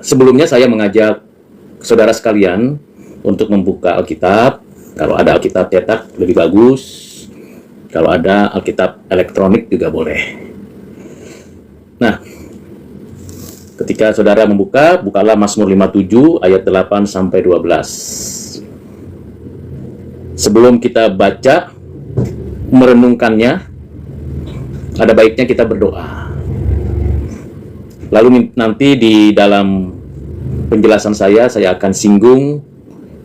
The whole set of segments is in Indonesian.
Sebelumnya saya mengajak saudara sekalian untuk membuka Alkitab. Kalau ada Alkitab cetak lebih bagus. Kalau ada Alkitab elektronik juga boleh. Nah, ketika saudara membuka, bukalah Mazmur 57 ayat 8 sampai 12. Sebelum kita baca, merenungkannya, ada baiknya kita berdoa. Lalu nanti di dalam penjelasan saya akan singgung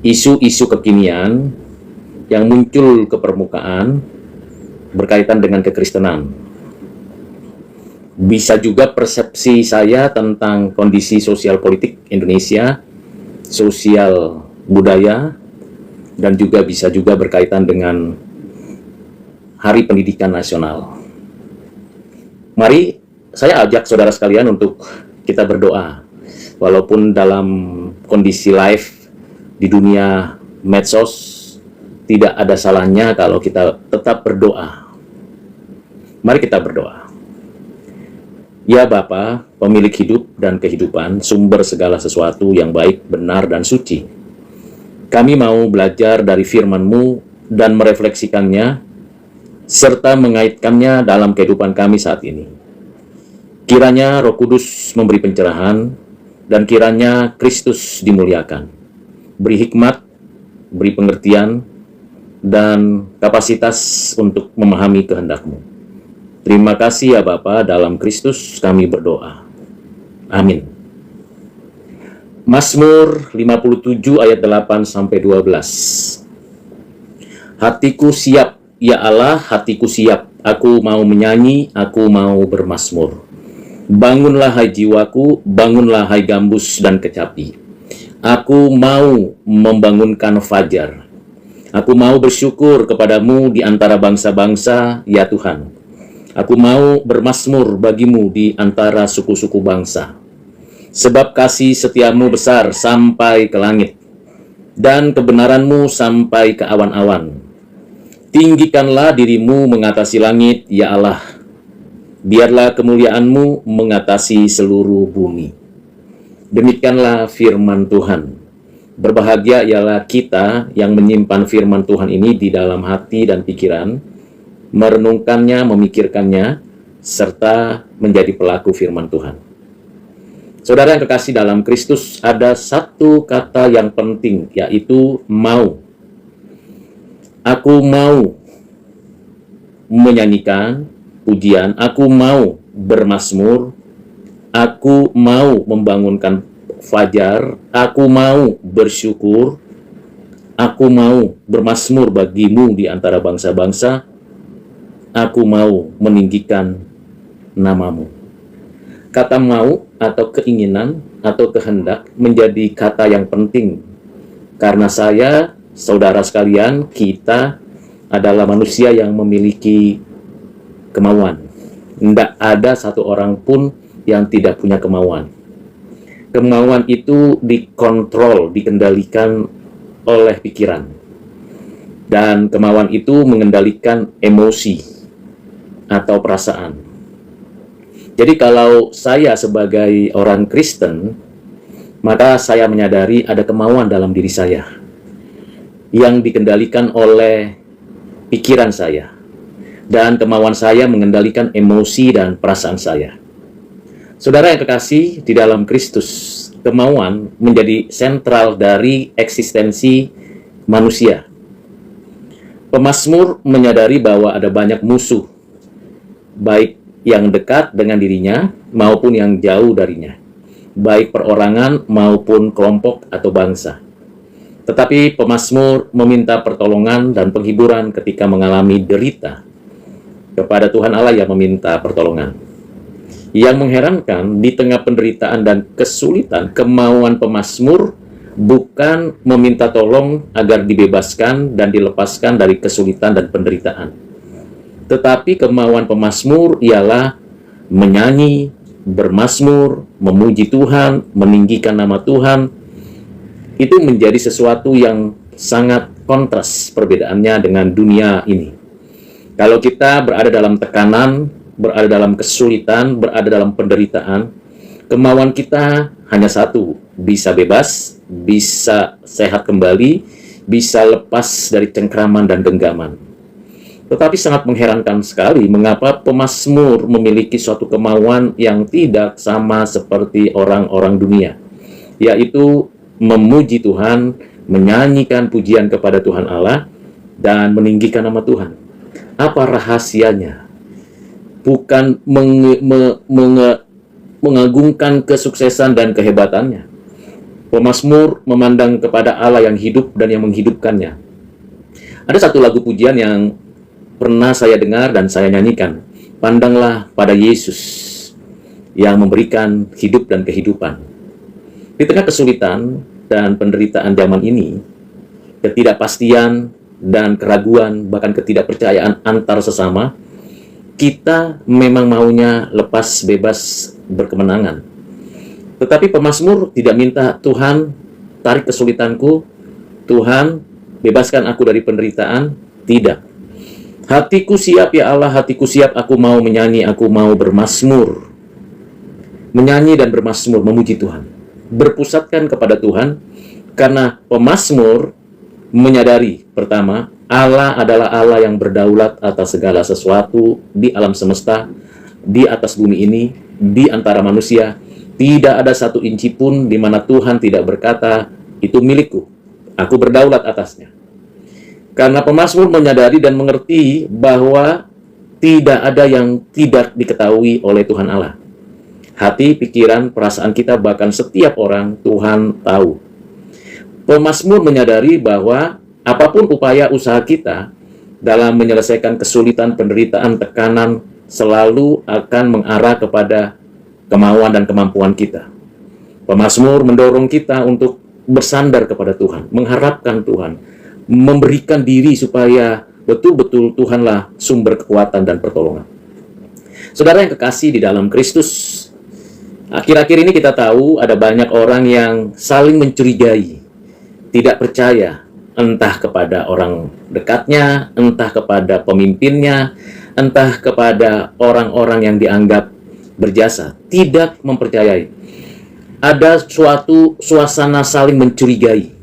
isu-isu kekinian yang muncul ke permukaan berkaitan dengan kekristenan. Bisa juga persepsi saya tentang kondisi sosial politik Indonesia, sosial budaya, dan juga bisa juga berkaitan dengan Hari Pendidikan Nasional. Mari saya ajak saudara sekalian untuk kita berdoa. Walaupun dalam kondisi live di dunia medsos, tidak ada salahnya kalau kita tetap berdoa. Mari kita berdoa. Ya Bapa, pemilik hidup dan kehidupan, sumber segala sesuatu yang baik, benar, dan suci. Kami mau belajar dari firman-Mu dan merefleksikannya, serta mengaitkannya dalam kehidupan kami saat ini. Kiranya Roh Kudus memberi pencerahan, dan kiranya Kristus dimuliakan. Beri hikmat, beri pengertian, dan kapasitas untuk memahami kehendak-Mu. Terima kasih ya Bapa, dalam Kristus kami berdoa. Amin. Mazmur 57 ayat 8 sampai 12. Hatiku siap, ya Allah, hatiku siap. Aku mau menyanyi, aku mau bermazmur. Bangunlah hai jiwaku, bangunlah hai gambus dan kecapi. Aku mau membangunkan fajar. Aku mau bersyukur kepadamu di antara bangsa-bangsa, ya Tuhan. Aku mau bermazmur bagimu di antara suku-suku bangsa. Sebab kasih setiamu besar sampai ke langit, dan kebenaranmu sampai ke awan-awan. Tinggikanlah dirimu mengatasi langit, ya Allah. Biarlah kemuliaanmu mengatasi seluruh bumi. Demikianlah firman Tuhan. Berbahagia ialah kita yang menyimpan firman Tuhan ini di dalam hati dan pikiran, merenungkannya, memikirkannya, serta menjadi pelaku firman Tuhan. Saudara yang kekasih dalam Kristus, ada satu kata yang penting, yaitu mau. Aku mau menyanyikan pujian, aku mau bermazmur, aku mau membangunkan fajar, aku mau bersyukur, aku mau bermazmur bagimu di antara bangsa-bangsa, aku mau meninggikan namamu. Kata mau atau keinginan atau kehendak menjadi kata yang penting. Karena saya, saudara sekalian, kita adalah manusia yang memiliki kemauan. Tidak ada satu orang pun yang tidak punya kemauan. Kemauan itu dikontrol, dikendalikan oleh pikiran. Dan kemauan itu mengendalikan emosi atau perasaan. Jadi kalau saya sebagai orang Kristen, maka saya menyadari ada kemauan dalam diri saya yang dikendalikan oleh pikiran saya. Dan kemauan saya mengendalikan emosi dan perasaan saya. Saudara yang kekasih di dalam Kristus, kemauan menjadi sentral dari eksistensi manusia. Pemazmur menyadari bahwa ada banyak musuh, baik yang dekat dengan dirinya maupun yang jauh darinya, baik perorangan maupun kelompok atau bangsa. Tetapi pemazmur meminta pertolongan dan penghiburan ketika mengalami derita. Kepada Tuhan Allah yang meminta pertolongan. Yang mengherankan, di tengah penderitaan dan kesulitan, kemauan pemazmur bukan meminta tolong agar dibebaskan dan dilepaskan dari kesulitan dan penderitaan. Tetapi kemauan pemazmur ialah menyanyi, bermazmur, memuji Tuhan, meninggikan nama Tuhan. Itu menjadi sesuatu yang sangat kontras perbedaannya dengan dunia ini. Kalau kita berada dalam tekanan, berada dalam kesulitan, berada dalam penderitaan, kemauan kita hanya satu, bisa bebas, bisa sehat kembali, bisa lepas dari cengkraman dan genggaman. Tetapi sangat mengherankan sekali mengapa pemazmur memiliki suatu kemauan yang tidak sama seperti orang-orang dunia, yaitu memuji Tuhan, menyanyikan pujian kepada Tuhan Allah, dan meninggikan nama Tuhan. Apa rahasianya? Bukan mengagungkan kesuksesan dan kehebatannya. Pemazmur memandang kepada Allah yang hidup dan yang menghidupkannya. Ada satu lagu pujian yang pernah saya dengar dan saya nyanyikan. Pandanglah pada Yesus yang memberikan hidup dan kehidupan. Di tengah kesulitan dan penderitaan zaman ini, ketidakpastian dan keraguan, bahkan ketidakpercayaan antar sesama, kita memang maunya lepas bebas berkemenangan. Tetapi pemazmur tidak minta, Tuhan tarik kesulitanku, Tuhan bebaskan aku dari penderitaan. Tidak. Hatiku siap ya Allah, hatiku siap, aku mau menyanyi, aku mau bermazmur. Menyanyi dan bermazmur, memuji Tuhan. Berpusatkan kepada Tuhan, karena pemazmur menyadari, pertama, Allah adalah Allah yang berdaulat atas segala sesuatu di alam semesta, di atas bumi ini, di antara manusia. Tidak ada satu inci pun di mana Tuhan tidak berkata, itu milikku, aku berdaulat atasnya. Karena pemazmur menyadari dan mengerti bahwa tidak ada yang tidak diketahui oleh Tuhan Allah. Hati, pikiran, perasaan kita, bahkan setiap orang, Tuhan tahu. Pemazmur menyadari bahwa apapun upaya usaha kita dalam menyelesaikan kesulitan, penderitaan, tekanan, selalu akan mengarah kepada kemauan dan kemampuan kita. Pemazmur mendorong kita untuk bersandar kepada Tuhan, mengharapkan Tuhan, memberikan diri supaya betul-betul Tuhanlah sumber kekuatan dan pertolongan. Saudara yang kekasih di dalam Kristus, akhir-akhir ini kita tahu ada banyak orang yang saling mencurigai, tidak percaya, entah kepada orang dekatnya, entah kepada pemimpinnya, entah kepada orang-orang yang dianggap berjasa, tidak mempercayai. Ada suatu suasana saling mencurigai.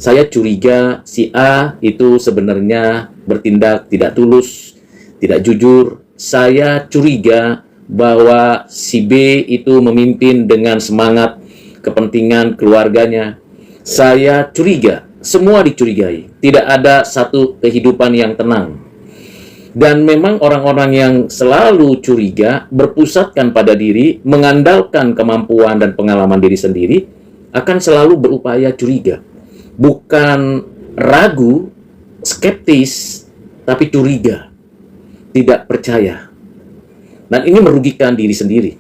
Saya curiga si A itu sebenarnya bertindak tidak tulus, tidak jujur. Saya curiga bahwa si B itu memimpin dengan semangat kepentingan keluarganya. Saya curiga, semua dicurigai. Tidak ada satu kehidupan yang tenang. Dan memang orang-orang yang selalu curiga, berpusatkan pada diri, mengandalkan kemampuan dan pengalaman diri sendiri, akan selalu berupaya curiga. Bukan ragu, skeptis, tapi curiga, tidak percaya. Dan ini merugikan diri sendiri.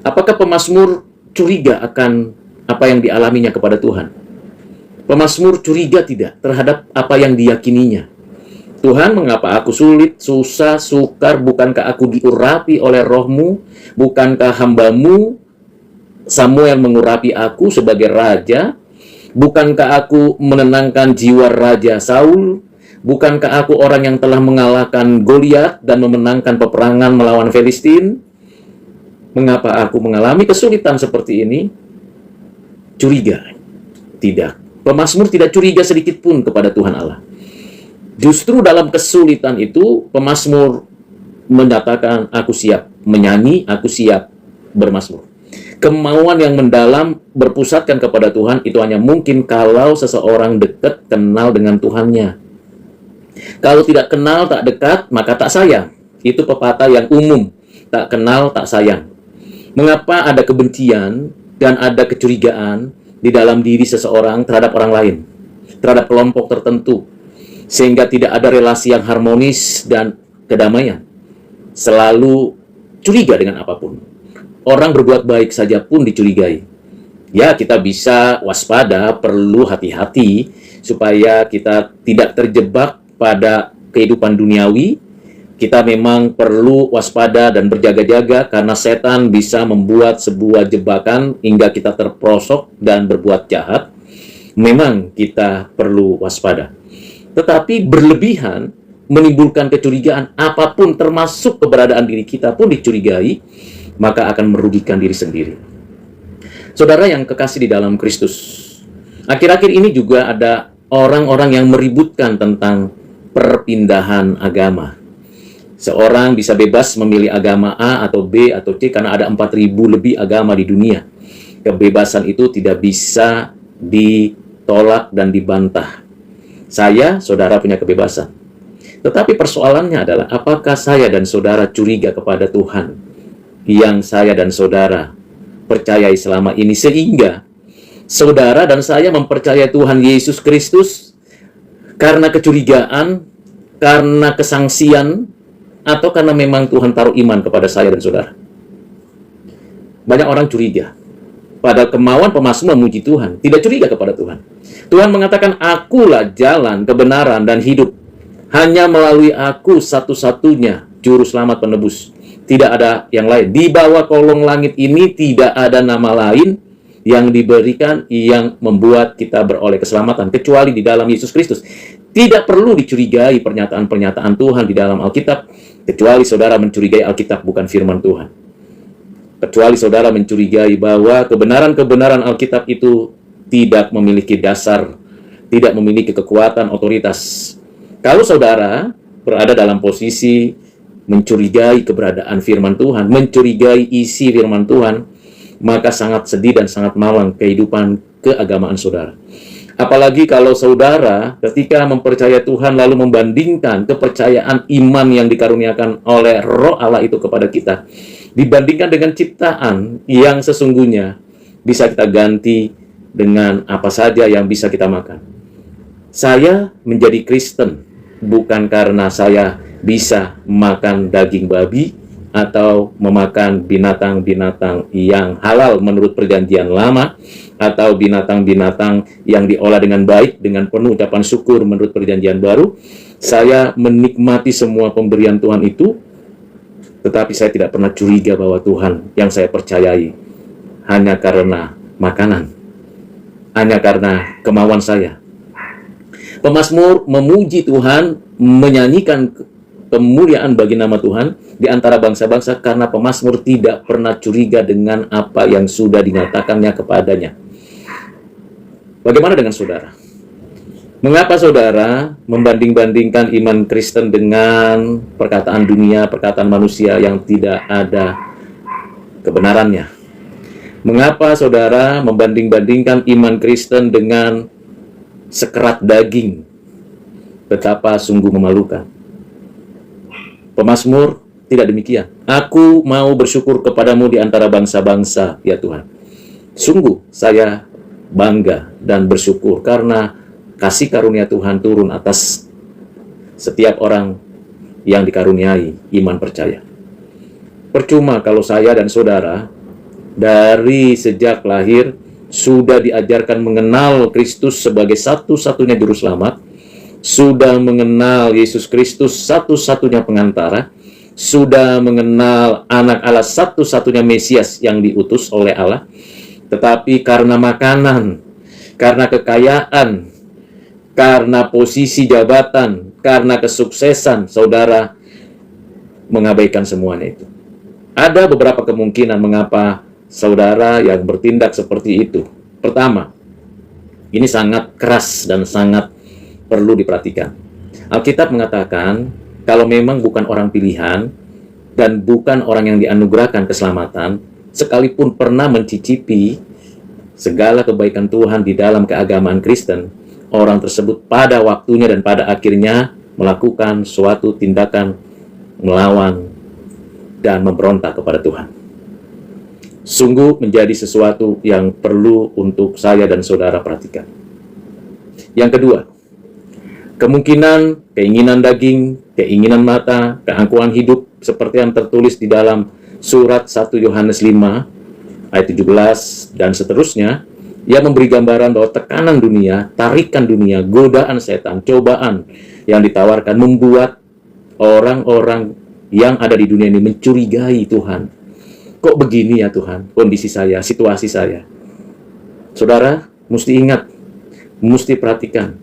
Apakah pemazmur curiga akan apa yang dialaminya kepada Tuhan? Pemazmur curiga tidak terhadap apa yang diyakininya. Tuhan, mengapa aku sulit, susah, sukar? Bukankah aku diurapi oleh Roh-Mu? Bukankah hamba-Mu Samuel mengurapi aku sebagai raja? Bukankah aku menenangkan jiwa Raja Saul? Bukankah aku orang yang telah mengalahkan Goliat dan memenangkan peperangan melawan Filistin? Mengapa aku mengalami kesulitan seperti ini? Curiga? Tidak. Pemazmur tidak curiga sedikit pun kepada Tuhan Allah. Justru dalam kesulitan itu, pemazmur menyatakan, aku siap menyanyi, aku siap bermazmur. Kemauan yang mendalam berpusatkan kepada Tuhan itu hanya mungkin kalau seseorang dekat kenal dengan Tuhannya. Kalau tidak kenal, tak dekat, maka tak sayang. Itu pepatah yang umum, tak kenal, tak sayang. Mengapa ada kebencian dan ada kecurigaan di dalam diri seseorang terhadap orang lain, terhadap kelompok tertentu, sehingga tidak ada relasi yang harmonis dan kedamaian? Selalu curiga dengan apapun. Orang berbuat baik saja pun dicurigai. Ya, kita bisa waspada, perlu hati-hati supaya kita tidak terjebak pada kehidupan duniawi. Kita memang perlu waspada dan berjaga-jaga karena setan bisa membuat sebuah jebakan hingga kita terperosok dan berbuat jahat. Memang kita perlu waspada. Tetapi berlebihan menimbulkan kecurigaan, apapun termasuk keberadaan diri kita pun dicurigai, maka akan merugikan diri sendiri. Saudara yang kekasih di dalam Kristus, akhir-akhir ini juga ada orang-orang yang meributkan tentang perpindahan agama. Seorang bisa bebas memilih agama A atau B atau C karena ada 4.000 lebih agama di dunia. Kebebasan itu tidak bisa ditolak dan dibantah. Saya, saudara punya kebebasan. Tetapi persoalannya adalah, apakah saya dan saudara curiga kepada Tuhan yang saya dan saudara percayai selama ini, sehingga saudara dan saya mempercayai Tuhan Yesus Kristus karena kecurigaan, karena kesangsian, atau karena memang Tuhan taruh iman kepada saya dan saudara? Banyak orang curiga. Pada kemauan pemazmur memuji Tuhan, tidak curiga kepada Tuhan. Tuhan mengatakan, akulah jalan, kebenaran, dan hidup. Hanya melalui aku satu-satunya juru selamat penebus. Tidak ada yang lain. Di bawah kolong langit ini tidak ada nama lain yang diberikan yang membuat kita beroleh keselamatan kecuali di dalam Yesus Kristus. Tidak perlu dicurigai pernyataan-pernyataan Tuhan di dalam Alkitab, kecuali saudara mencurigai Alkitab bukan firman Tuhan. Kecuali saudara mencurigai bahwa kebenaran-kebenaran Alkitab itu tidak memiliki dasar, tidak memiliki kekuatan otoritas. Kalau saudara berada dalam posisi mencurigai keberadaan firman Tuhan, mencurigai isi firman Tuhan, maka sangat sedih dan sangat malang kehidupan keagamaan saudara. Apalagi kalau saudara ketika mempercayai Tuhan lalu membandingkan kepercayaan iman yang dikaruniakan oleh Roh Allah itu kepada kita, dibandingkan dengan ciptaan yang sesungguhnya bisa kita ganti dengan apa saja yang bisa kita makan. Saya menjadi Kristen bukan karena saya bisa makan daging babi atau memakan binatang-binatang yang halal menurut perjanjian lama, atau binatang-binatang yang diolah dengan baik dengan penuh ucapan syukur menurut perjanjian baru. Saya menikmati semua pemberian Tuhan itu, tetapi saya tidak pernah curiga bahwa Tuhan yang saya percayai hanya karena makanan, hanya karena kemauan saya. Pemazmur memuji Tuhan, menyanyikan kemuliaan bagi nama Tuhan di antara bangsa-bangsa karena pemazmur tidak pernah curiga dengan apa yang sudah dinyatakannya kepadanya. Bagaimana dengan saudara? Mengapa saudara membanding-bandingkan iman Kristen dengan perkataan dunia, perkataan manusia yang tidak ada kebenarannya? Mengapa saudara membanding-bandingkan iman Kristen dengan sekerat daging? Betapa sungguh memalukan. Pemazmur tidak demikian. Aku mau bersyukur kepadamu di antara bangsa-bangsa, ya Tuhan. Sungguh saya bangga dan bersyukur karena kasih karunia Tuhan turun atas setiap orang yang dikaruniai iman percaya. Percuma kalau saya dan saudara dari sejak lahir sudah diajarkan mengenal Kristus sebagai satu-satunya juru selamat, sudah mengenal Yesus Kristus satu-satunya pengantara, sudah mengenal anak Allah satu-satunya Mesias yang diutus oleh Allah, tetapi karena makanan, karena kekayaan, karena posisi jabatan, karena kesuksesan, saudara mengabaikan semuanya itu. Ada beberapa kemungkinan mengapa saudara yang bertindak seperti itu. Pertama, ini sangat keras dan sangat perlu diperhatikan. Alkitab mengatakan, kalau memang bukan orang pilihan dan bukan orang yang dianugerahkan keselamatan, sekalipun pernah mencicipi segala kebaikan Tuhan di dalam keagamaan Kristen, orang tersebut pada waktunya dan pada akhirnya melakukan suatu tindakan melawan dan memberontak kepada Tuhan. Sungguh menjadi sesuatu yang perlu untuk saya dan saudara perhatikan. Yang kedua, kemungkinan keinginan daging, keinginan mata, keangkuhan hidup seperti yang tertulis di dalam surat 1 Yohanes 5 ayat 17 dan seterusnya, ia memberi gambaran bahwa tekanan dunia, tarikan dunia, godaan setan, cobaan yang ditawarkan membuat orang-orang yang ada di dunia ini mencurigai Tuhan. Kok begini ya Tuhan, kondisi saya, situasi saya? Saudara, mesti ingat, mesti perhatikan,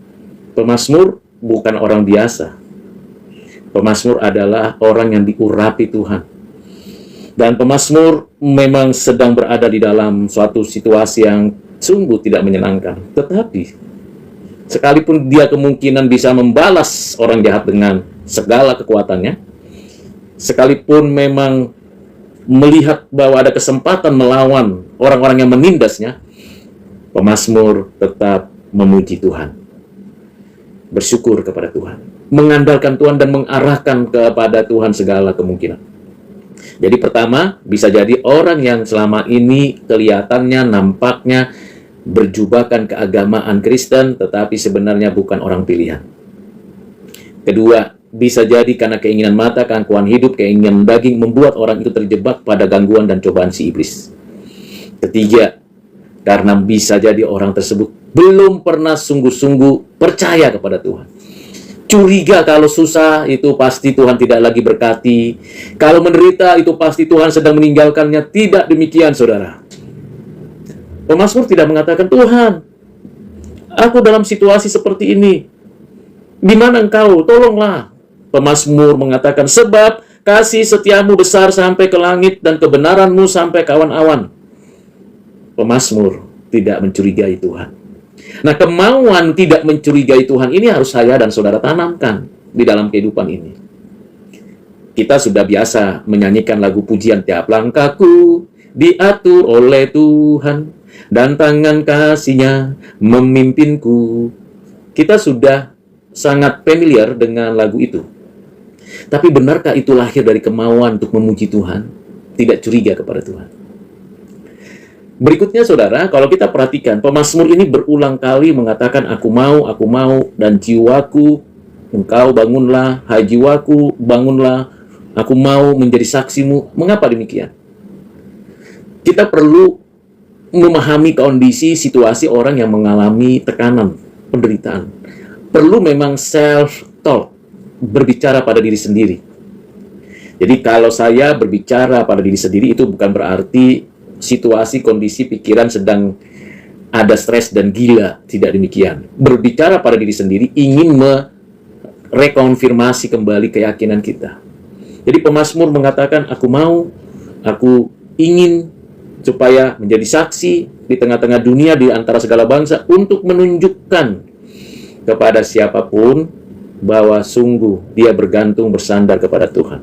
pemazmur bukan orang biasa. Pemazmur adalah orang yang diurapi Tuhan. Dan pemazmur memang sedang berada di dalam suatu situasi yang sungguh tidak menyenangkan. Tetapi, sekalipun dia kemungkinan bisa membalas orang jahat dengan segala kekuatannya, sekalipun memang melihat bahwa ada kesempatan melawan orang-orang yang menindasnya, pemazmur tetap memuji Tuhan, bersyukur kepada Tuhan, mengandalkan Tuhan dan mengarahkan kepada Tuhan segala kemungkinan. Jadi pertama, bisa jadi orang yang selama ini kelihatannya, nampaknya berjubahkan keagamaan Kristen, tetapi sebenarnya bukan orang pilihan. Kedua, bisa jadi karena keinginan mata, keangkuhan hidup, keinginan daging membuat orang itu terjebak pada gangguan dan cobaan si iblis. Ketiga, karena bisa jadi orang tersebut belum pernah sungguh-sungguh percaya kepada Tuhan. Curiga kalau susah itu pasti Tuhan tidak lagi berkati. Kalau menderita itu pasti Tuhan sedang meninggalkannya. Tidak demikian, saudara. Pemazmur tidak mengatakan, Tuhan, aku dalam situasi seperti ini. Di mana engkau? Tolonglah. Pemazmur mengatakan, sebab kasih setiamu besar sampai ke langit dan kebenaranmu sampai ke awan-awan. Pemazmur tidak mencurigai Tuhan. Nah, kemauan tidak mencurigai Tuhan ini harus saya dan saudara tanamkan di dalam kehidupan ini. Kita sudah biasa menyanyikan lagu pujian, tiap langkahku diatur oleh Tuhan dan tangan kasih-Nya memimpinku. Kita sudah sangat familiar dengan lagu itu. Tapi benarkah itu lahir dari kemauan untuk memuji Tuhan? Tidak curiga kepada Tuhan. Berikutnya, saudara, kalau kita perhatikan, pemazmur ini berulang kali mengatakan, aku mau, dan jiwaku, engkau bangunlah, hai jiwaku, bangunlah, aku mau menjadi saksimu. Mengapa demikian? Kita perlu memahami kondisi situasi orang yang mengalami tekanan, penderitaan. Perlu memang self-talk, berbicara pada diri sendiri. Jadi kalau saya berbicara pada diri sendiri, itu bukan berarti situasi, kondisi, pikiran sedang ada stres dan gila. Tidak demikian. Berbicara pada diri sendiri ingin merekonfirmasi kembali keyakinan kita. Jadi pemazmur mengatakan, aku ingin supaya menjadi saksi di tengah-tengah dunia, di antara segala bangsa, untuk menunjukkan kepada siapapun bahwa sungguh dia bergantung, bersandar kepada Tuhan.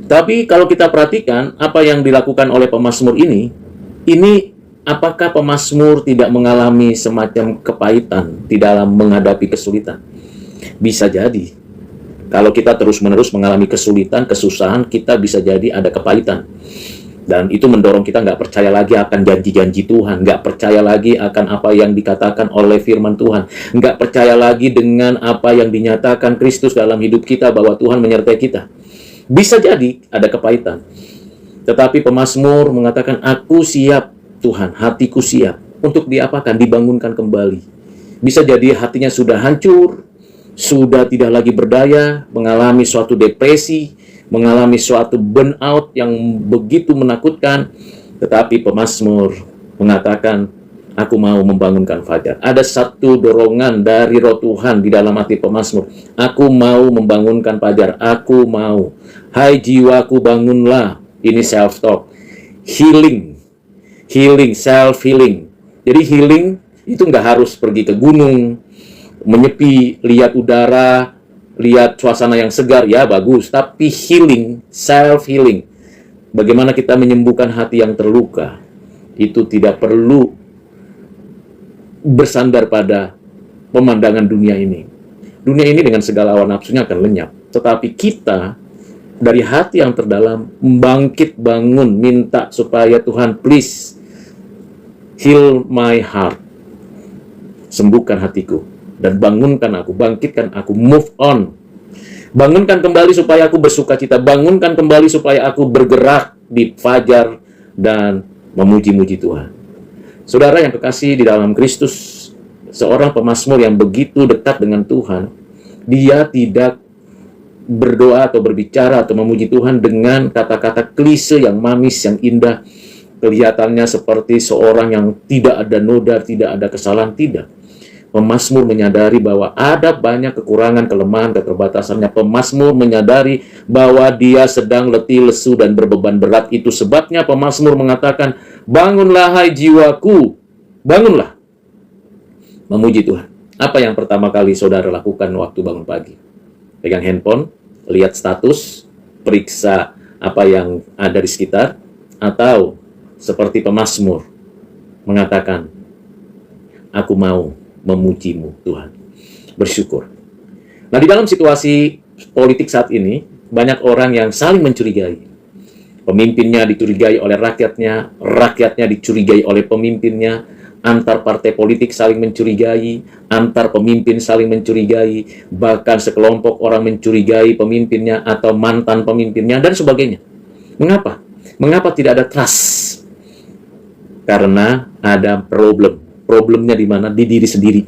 Tapi kalau kita perhatikan apa yang dilakukan oleh pemazmur ini apakah pemazmur tidak mengalami semacam kepahitan di dalam menghadapi kesulitan? Bisa jadi. Kalau kita terus-menerus mengalami kesulitan, kesusahan, kita bisa jadi ada kepahitan. Dan itu mendorong kita nggak percaya lagi akan janji-janji Tuhan, nggak percaya lagi akan apa yang dikatakan oleh firman Tuhan, nggak percaya lagi dengan apa yang dinyatakan Kristus dalam hidup kita, bahwa Tuhan menyertai kita. Bisa jadi ada kepahitan. Tetapi pemazmur mengatakan, aku siap Tuhan, hatiku siap untuk diapakan? Dibangunkan kembali. Bisa jadi hatinya sudah hancur, sudah tidak lagi berdaya, mengalami suatu depresi, mengalami suatu burnout yang begitu menakutkan. Tetapi pemazmur mengatakan, aku mau membangunkan fajar. Ada satu dorongan dari roh Tuhan di dalam hati pemazmur. Aku mau membangunkan fajar. Aku mau. Hai jiwaku, bangunlah. Ini self-talk. Healing, self-healing. Jadi healing itu nggak harus pergi ke gunung, menyepi, lihat udara, lihat suasana yang segar, ya bagus. Tapi healing, self-healing. Bagaimana kita menyembuhkan hati yang terluka. Itu tidak perlu bersandar pada pemandangan dunia ini. Dunia ini dengan segala hawa nafsunya akan lenyap. Tetapi kita dari hati yang terdalam bangkit bangun, minta supaya Tuhan please heal my heart. Sembuhkan hatiku dan bangunkan aku, bangkitkan aku, move on. Bangunkan kembali supaya aku bersuka cita, bangunkan kembali supaya aku bergerak di fajar dan memuji-muji Tuhan. Saudara yang kekasih di dalam Kristus, seorang pemazmur yang begitu dekat dengan Tuhan, dia tidak berdoa atau berbicara atau memuji Tuhan dengan kata-kata klise yang manis, yang indah, kelihatannya seperti seorang yang tidak ada noda, tidak ada kesalahan, tidak. Pemazmur menyadari bahwa ada banyak kekurangan, kelemahan, keterbatasannya. Pemazmur menyadari bahwa dia sedang letih, lesu, dan berbeban berat. Itu sebabnya pemazmur mengatakan, bangunlah hai jiwaku, bangunlah. Memuji Tuhan. Apa yang pertama kali saudara lakukan waktu bangun pagi? Pegang handphone, lihat status, periksa apa yang ada di sekitar, atau seperti pemazmur mengatakan, aku mau memujimu Tuhan, bersyukur. Nah, di dalam situasi politik saat ini, banyak orang yang saling mencurigai. Pemimpinnya dicurigai oleh rakyatnya, rakyatnya dicurigai oleh pemimpinnya, antar partai politik saling mencurigai, antar pemimpin saling mencurigai, bahkan sekelompok orang mencurigai pemimpinnya atau mantan pemimpinnya, dan sebagainya. Mengapa? Mengapa tidak ada trust? Karena ada problem. Problemnya di mana? Di diri sendiri.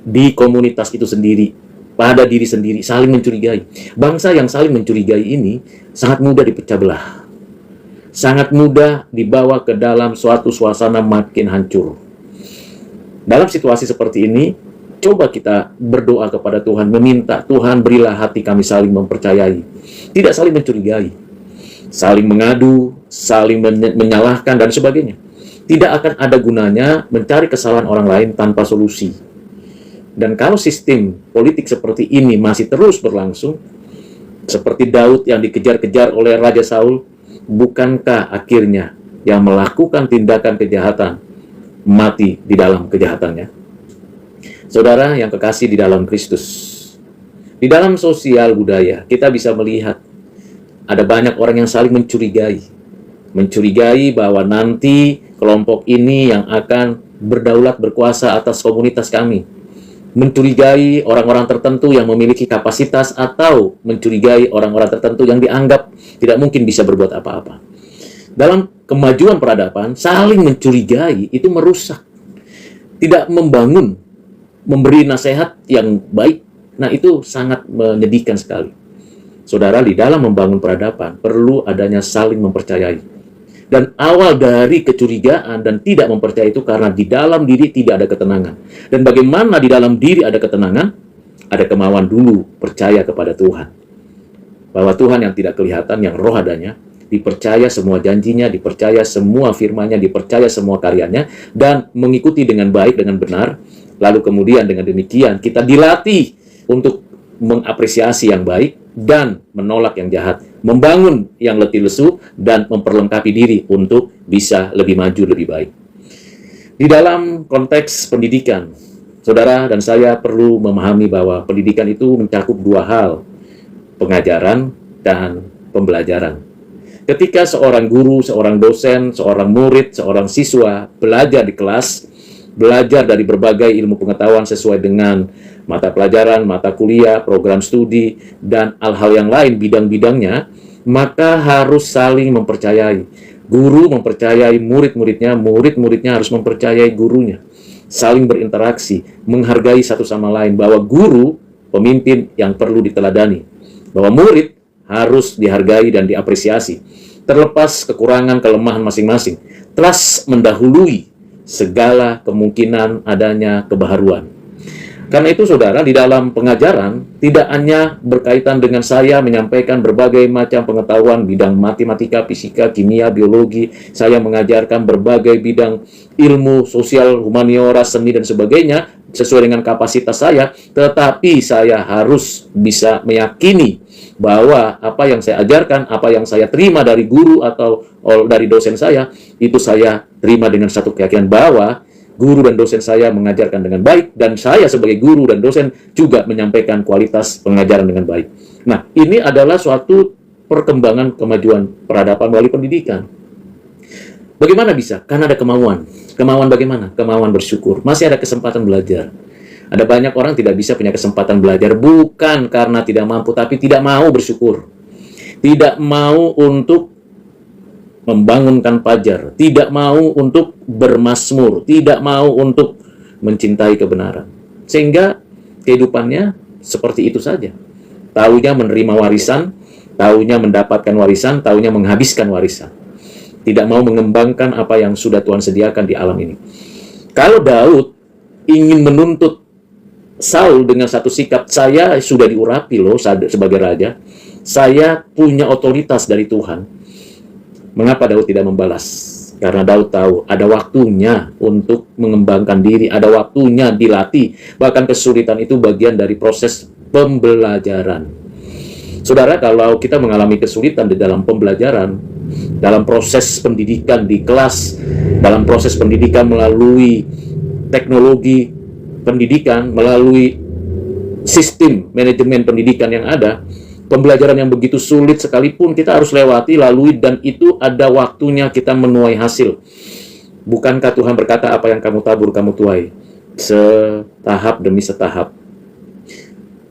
Di komunitas itu sendiri. Pada diri sendiri. Saling mencurigai. Bangsa yang saling mencurigai ini sangat mudah dipecah belah. Sangat mudah dibawa ke dalam suatu suasana makin hancur. Dalam situasi seperti ini, coba kita berdoa kepada Tuhan. Meminta, Tuhan berilah hati kami saling mempercayai. Tidak saling mencurigai. Saling mengadu, saling menyalahkan, dan sebagainya. Tidak akan ada gunanya mencari kesalahan orang lain tanpa solusi. Dan kalau sistem politik seperti ini masih terus berlangsung, seperti Daud yang dikejar-kejar oleh Raja Saul, bukankah akhirnya yang melakukan tindakan kejahatan mati di dalam kejahatannya? Saudara yang kekasih di dalam Kristus, di dalam sosial budaya, kita bisa melihat ada banyak orang yang saling mencurigai. Mencurigai bahwa nanti kelompok ini yang akan berdaulat berkuasa atas komunitas kami. Mencurigai orang-orang tertentu yang memiliki kapasitas, atau mencurigai orang-orang tertentu yang dianggap tidak mungkin bisa berbuat apa-apa. Dalam kemajuan peradaban, saling mencurigai itu merusak. Tidak membangun, memberi nasihat yang baik. Nah, itu sangat menyedihkan sekali. Saudara, di dalam membangun peradaban, perlu adanya saling mempercayai. Dan awal dari kecurigaan dan tidak mempercayai itu karena di dalam diri tidak ada ketenangan. Dan bagaimana di dalam diri ada ketenangan? Ada kemauan dulu percaya kepada Tuhan. Bahwa Tuhan yang tidak kelihatan, yang roh adanya, dipercaya semua janjinya, dipercaya semua firman-Nya, dipercaya semua karyanya, dan mengikuti dengan baik, dengan benar. Lalu kemudian dengan demikian kita dilatih untuk mengapresiasi yang baik dan menolak yang jahat, membangun yang letih lesu, dan memperlengkapi diri untuk bisa lebih maju, lebih baik. Di dalam konteks pendidikan, saudara dan saya perlu memahami bahwa pendidikan itu mencakup dua hal, pengajaran dan pembelajaran. Ketika seorang guru, seorang dosen, seorang murid, seorang siswa belajar di kelas, belajar dari berbagai ilmu pengetahuan sesuai dengan mata pelajaran, mata kuliah, program studi, dan hal-hal yang lain, bidang-bidangnya, maka harus saling mempercayai. Guru mempercayai murid-muridnya, murid-muridnya harus mempercayai gurunya. Saling berinteraksi, menghargai satu sama lain, bahwa guru, pemimpin yang perlu diteladani, bahwa murid harus dihargai dan diapresiasi. Terlepas kekurangan, kelemahan masing-masing, trust mendahului segala kemungkinan adanya kebaharuan. Karena itu, saudara, di dalam pengajaran tidak hanya berkaitan dengan saya menyampaikan berbagai macam pengetahuan bidang matematika, fisika, kimia, biologi, saya mengajarkan berbagai bidang ilmu sosial, humaniora, seni, dan sebagainya sesuai dengan kapasitas saya, tetapi saya harus bisa meyakini bahwa apa yang saya ajarkan, apa yang saya terima dari guru atau dari dosen saya, itu saya terima dengan satu keyakinan bahwa guru dan dosen saya mengajarkan dengan baik, dan saya sebagai guru dan dosen juga menyampaikan kualitas pengajaran dengan baik. Nah, ini adalah suatu perkembangan kemajuan peradaban melalui pendidikan. Bagaimana bisa? Karena ada kemauan. Kemauan bagaimana? Kemauan bersyukur. Masih ada kesempatan belajar. Ada banyak orang tidak bisa punya kesempatan belajar, bukan karena tidak mampu, tapi tidak mau bersyukur. Tidak mau untuk membangunkan fajar, tidak mau untuk bermazmur, tidak mau untuk mencintai kebenaran. Sehingga kehidupannya seperti itu saja. Taunya menerima warisan, taunya mendapatkan warisan, taunya menghabiskan warisan. Tidak mau mengembangkan apa yang sudah Tuhan sediakan di alam ini. Kalau Daud ingin menuntut Saul dengan satu sikap, saya sudah diurapi loh sebagai raja, saya punya otoritas dari Tuhan. Mengapa Daud tidak membalas? Karena Daud tahu ada waktunya untuk mengembangkan diri, ada waktunya dilatih. Bahkan kesulitan itu bagian dari proses pembelajaran. Saudara, kalau kita mengalami kesulitan di dalam pembelajaran, dalam proses pendidikan di kelas, dalam proses pendidikan melalui teknologi pendidikan, melalui sistem manajemen pendidikan yang ada, pembelajaran yang begitu sulit sekalipun kita harus lewati, lalui, dan itu ada waktunya kita menuai hasil. Bukankah Tuhan berkata, apa yang kamu tabur, kamu tuai, setahap demi setahap.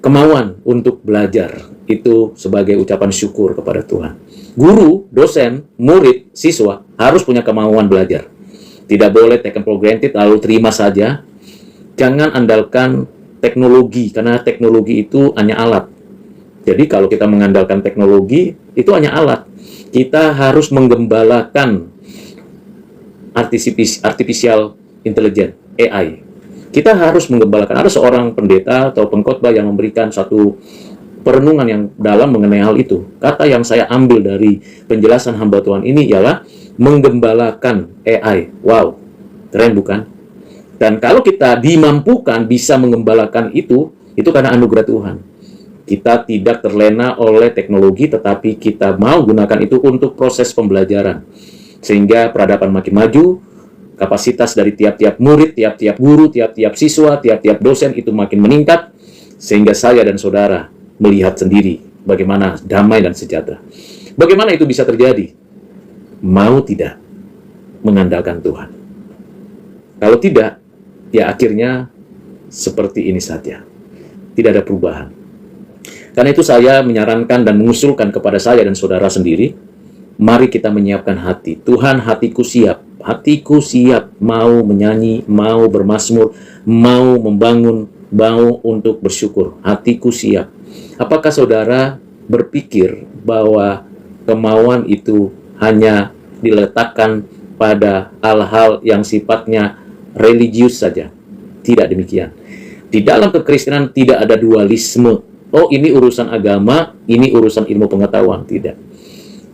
Kemauan untuk belajar itu sebagai ucapan syukur kepada Tuhan. Guru, dosen, murid, siswa harus punya kemauan belajar. Tidak boleh taken for granted lalu terima saja. Jangan andalkan teknologi, karena teknologi itu hanya alat. Jadi kalau kita mengandalkan teknologi, itu hanya alat. Kita harus menggembalakan artificial intelligence, AI. Kita harus menggembalakan. Ada seorang pendeta atau pengkhotbah yang memberikan satu perenungan yang dalam mengenai hal itu. Kata yang saya ambil dari penjelasan hamba Tuhan ini ialah menggembalakan AI. Wow, keren bukan? Dan kalau kita dimampukan bisa mengembalakan itu karena anugerah Tuhan. Kita tidak terlena oleh teknologi, tetapi kita mau gunakan itu untuk proses pembelajaran. Sehingga peradaban makin maju, kapasitas dari tiap-tiap murid, tiap-tiap guru, tiap-tiap siswa, tiap-tiap dosen itu makin meningkat, sehingga saya dan saudara melihat sendiri bagaimana damai dan sejahtera. Bagaimana itu bisa terjadi? Mau tidak mengandalkan Tuhan. Kalau tidak, ya akhirnya seperti ini saja. Tidak ada perubahan. Karena itu saya menyarankan dan mengusulkan kepada saya dan saudara sendiri, mari kita menyiapkan hati. Tuhan, hatiku siap. Hatiku siap mau menyanyi, mau bermazmur, mau membangun, mau untuk bersyukur. Hatiku siap. Apakah saudara berpikir bahwa kemauan itu hanya diletakkan pada hal-hal yang sifatnya religius saja? Tidak demikian. Di dalam kekristenan tidak ada dualisme. Oh, ini urusan agama, ini urusan ilmu pengetahuan. Tidak.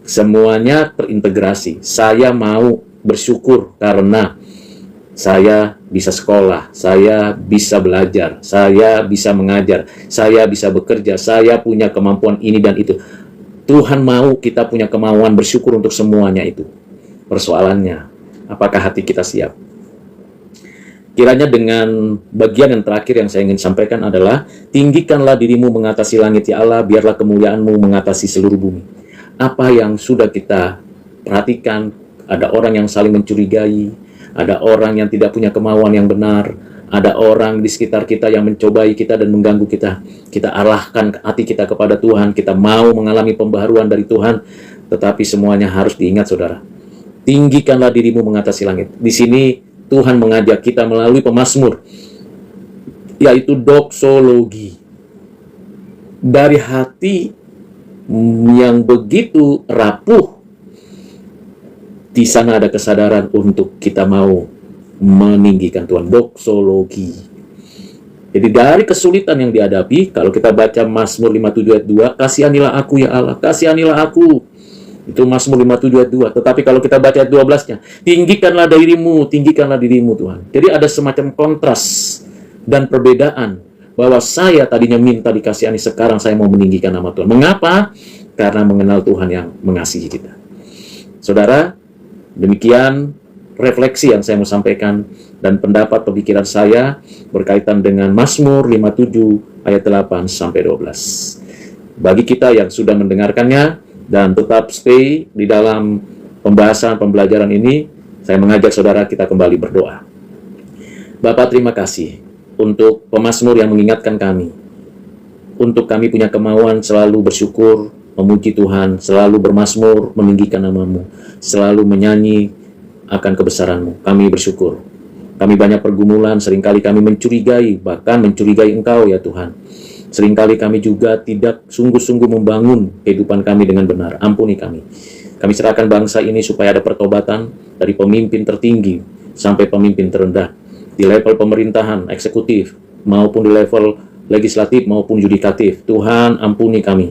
Semuanya terintegrasi. Saya mau bersyukur karena saya bisa sekolah, saya bisa belajar, saya bisa mengajar, saya bisa bekerja, saya punya kemampuan ini dan itu. Tuhan mau kita punya kemauan bersyukur untuk semuanya itu. Persoalannya, apakah hati kita siap? Kiranya dengan bagian yang terakhir yang saya ingin sampaikan adalah, tinggikanlah dirimu mengatasi langit ya Allah, biarlah kemuliaanmu mengatasi seluruh bumi. Apa yang sudah kita perhatikan, ada orang yang saling mencurigai, ada orang yang tidak punya kemauan yang benar, ada orang di sekitar kita yang mencobai kita dan mengganggu kita. Kita arahkan hati kita kepada Tuhan, kita mau mengalami pembaharuan dari Tuhan, tetapi semuanya harus diingat saudara. Tinggikanlah dirimu mengatasi langit. Di sini Tuhan mengajak kita melalui pemazmur, yaitu doksologi. Dari hati yang begitu rapuh, di sana ada kesadaran untuk kita mau meninggikan Tuhan. Doksologi. Jadi dari kesulitan yang dihadapi, kalau kita baca Mazmur 57 ayat 2, kasihanilah aku ya Allah, kasihanilah aku. Itu Mazmur 57 ayat 2. Tetapi kalau kita baca ayat 12-nya, tinggikanlah dirimu Tuhan. Jadi ada semacam kontras dan perbedaan, bahwa saya tadinya minta dikasihani, sekarang saya mau meninggikan nama Tuhan. Mengapa? Karena mengenal Tuhan yang mengasihi kita. Saudara, demikian refleksi yang saya mau sampaikan dan pendapat pemikiran saya berkaitan dengan Mazmur 57 ayat 8 sampai 12. Bagi kita yang sudah mendengarkannya dan tetap stay di dalam pembahasan pembelajaran ini, saya mengajak saudara kita kembali berdoa. Bapa, terima kasih untuk pemazmur yang mengingatkan kami, untuk kami punya kemauan selalu bersyukur, memuji Tuhan, selalu bermazmur, meninggikan nama-Mu, selalu menyanyi akan kebesaran-Mu. Kami bersyukur. Kami banyak pergumulan, seringkali kami mencurigai, bahkan mencurigai Engkau ya Tuhan. Seringkali kami juga tidak sungguh-sungguh membangun kehidupan kami dengan benar. Ampuni kami. Kami serahkan bangsa ini supaya ada pertobatan dari pemimpin tertinggi sampai pemimpin terendah. di level pemerintahan, eksekutif, maupun di level legislatif maupun yudikatif. Tuhan, ampuni kami.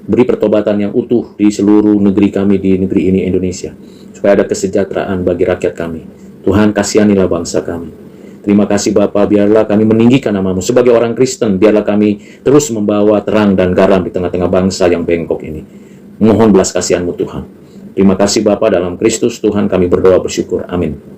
Beri pertobatan yang utuh di seluruh negeri kami, di negeri ini Indonesia, supaya ada kesejahteraan bagi rakyat kami. Tuhan, kasihanilah bangsa kami. Terima kasih Bapa, biarlah kami meninggikan nama-Mu. Sebagai orang Kristen, biarlah kami terus membawa terang dan garam di tengah-tengah bangsa yang bengkok ini. Mohon belas kasihan-Mu Tuhan. Terima kasih Bapa, dalam Kristus Tuhan kami berdoa bersyukur. Amin.